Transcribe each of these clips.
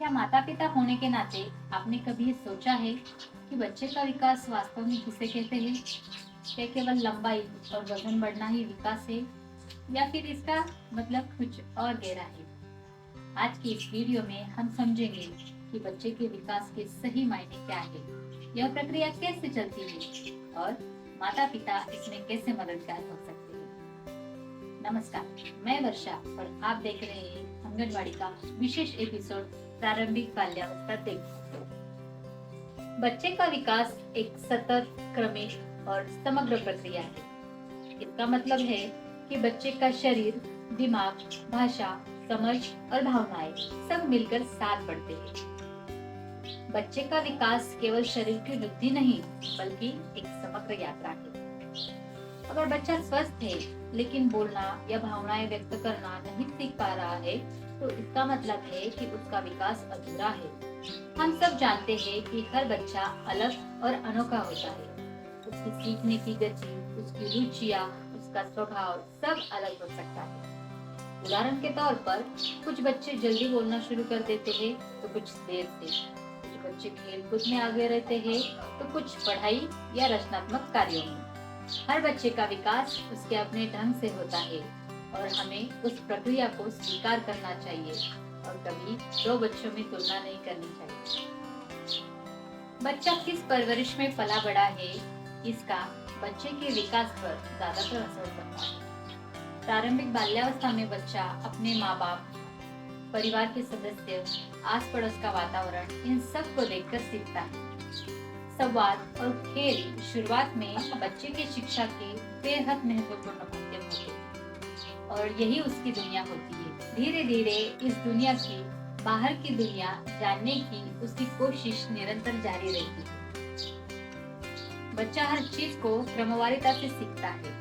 क्या माता पिता होने के नाते आपने कभी ये सोचा है कि बच्चे का विकास वास्तव में किसे कहते हैं? क्या केवल लंबाई और वजन बढ़ना ही विकास है या फिर इसका मतलब कुछ और गहरा है? आज की इस वीडियो में हम समझेंगे कि बच्चे के विकास के सही मायने क्या है, यह प्रक्रिया कैसे चलती है और माता पिता इसमें कैसे मददगार हो सकते हैं। नमस्कार, मैं वर्षा और आप देख रहे हैं आंगनवाड़ी का विशेष एपिसोड प्रारंभिक बाल्यावस्था देखो। बच्चे का विकास एक सतत, क्रमिक और समग्र प्रक्रिया है। इसका मतलब है कि बच्चे का शरीर, दिमाग, भाषा, समझ और भावनाएं सब मिलकर साथ बढ़ते हैं। बच्चे का विकास केवल शरीर की वृद्धि नहीं, बल्कि एक समग्र यात्रा है। अगर बच्चा स्वस्थ है लेकिन बोलना या भावनाएं व्यक्त करना नहीं सीख पा रहा है, तो इसका मतलब है कि उसका विकास अधूरा है। हम सब जानते हैं कि हर बच्चा अलग और अनोखा होता है। उसकी सीखने की गति, उसकी रुचियाँ, उसका स्वभाव सब अलग हो सकता है। उदाहरण के तौर पर कुछ बच्चे जल्दी बोलना शुरू कर देते हैं, तो कुछ देर से। कुछ बच्चे खेल कूद में आगे रहते हैं, तो कुछ पढ़ाई या रचनात्मक कार्यों में। हर बच्चे का विकास उसके अपने ढंग से होता है और हमें उस प्रक्रिया को स्वीकार करना चाहिए और कभी दो बच्चों में तुलना नहीं करनी चाहिए। बच्चा किस परवरिश में पला बड़ा है, इसका बच्चे के विकास पर ज्यादातर असर पड़ता है। प्रारंभिक बाल्यावस्था में बच्चा अपने माँ बाप, परिवार के सदस्य, आस पड़ोस का वातावरण, इन सब को देखकर सीखता है। संवाद और खेल शुरुआत में बच्चे की शिक्षा के बेहद महत्वपूर्ण माध्यम होते हैं और यही उसकी दुनिया होती है। धीरे धीरे इस दुनिया की, बाहर की दुनिया जानने की उसकी कोशिश निरंतर जारी रहती है। बच्चा हर चीज को क्रमवारिता से सीखता है।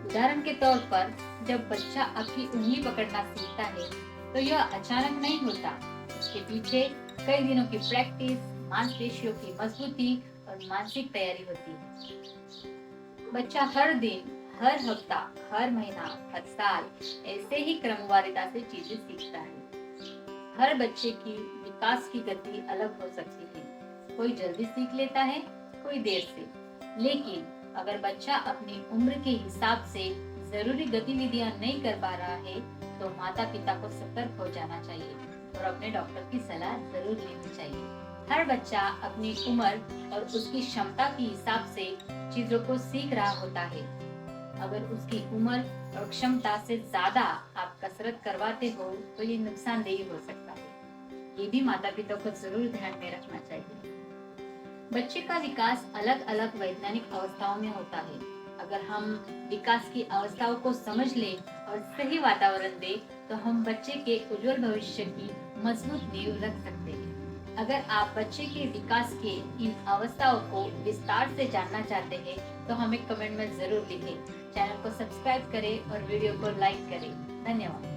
उदाहरण के तौर पर जब बच्चा आपकी उंगली पकड़ना सीखता है, तो यह अचानक नहीं होता। इसके पीछे कई दिनों की प्रैक्टिस, मांसपेशियों की मजबूती और मानसिक तैयारी होती है। बच्चा हर दिन, हर हफ्ता, हर महीना, हर साल ऐसे ही क्रमवारिता से चीजें सीखता है। हर बच्चे की विकास की गति अलग हो सकती है। कोई जल्दी सीख लेता है, कोई देर से। लेकिन अगर बच्चा अपनी उम्र के हिसाब से जरूरी गतिविधियां नहीं कर पा रहा है, तो माता पिता को सतर्क हो जाना चाहिए और अपने डॉक्टर की सलाह जरूर लेनी चाहिए। हर बच्चा अपनी उम्र और उसकी क्षमता के हिसाब से चीजों को सीख रहा होता है। अगर उसकी उम्र और क्षमता से ज्यादा आप कसरत करवाते हो, तो ये नुकसानदेह हो सकता है। ये भी माता पिता को जरूर ध्यान में रखना चाहिए। बच्चे का विकास अलग अलग वैज्ञानिक अवस्थाओं में होता है। अगर हम विकास की अवस्थाओं को समझ लें और सही वातावरण दें, तो हम बच्चे के उज्जवल भविष्य की मजबूत नींव रख सकते हैं। अगर आप बच्चे के विकास के इन अवस्थाओं को विस्तार से जानना चाहते हैं, तो हमें कमेंट में जरूर लिखें। चैनल को सब्सक्राइब करें और वीडियो को लाइक करें। धन्यवाद।